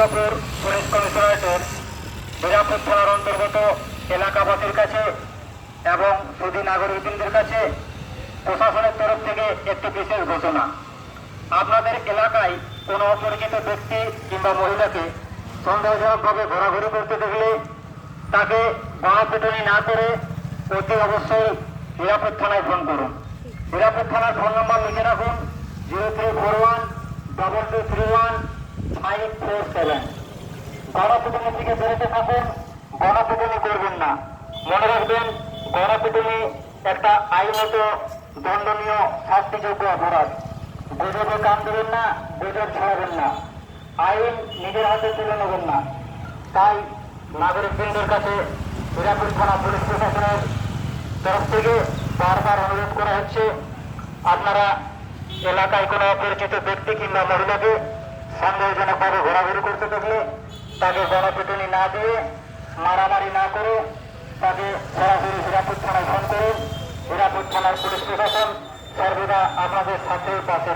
Durgapur police কমিশনারেটের Hirapur থানার অন্তর্গত এলাকাবাসীর কাছে এবং সুধী নাগরিকবৃন্দের কাছে প্রশাসনের তরফ থেকে একটি বিশেষ ঘোষণা। আপনাদের এলাকায় কোনো অপরিচিত ব্যক্তি কিংবা মহিলাকে সন্দেহজনকভাবে ঘোরাঘুরি করতে দেখলে তাকে গণপিটুনি না করে অতি অবশ্যই হীরাপুর থানায় ফোন করুন। হীরাপুর থানার ফোন নম্বর লিখে রাখুন 03412231 গণপিটুনি থেকে বেরোতে থাকুন, গণপিটুনি করবেন না। মনে রাখবেন, গণপিটুনি একটা আইনত দণ্ডনীয় শাস্তিযোগ্য অপরাধ। গুজবে কান দেবেন না, গুজব ছড়াবেন না, আইন নিজের হাতে তুলে নেবেন না। তাই নাগরিকবৃন্দের কাছে হীরাপুর থানা পুলিশ প্রশাসনের তরফ থেকে বারবার অনুরোধ করা হচ্ছে, আপনারা এলাকায় কোনো অপরিচিত ব্যক্তি কিংবা মহিলাকে সন্দেহজনকভাবে ঘোরাঘুরি করতে থাকলে তাকে গণপিটুনি না দিয়ে, মারামারি না করে তাকে সরাসরি হীরাপুর থানায় ফোন করুন। হীরাপুর থানার পুলিশ প্রশাসন সর্বদা আপনাদের সাথে পাশে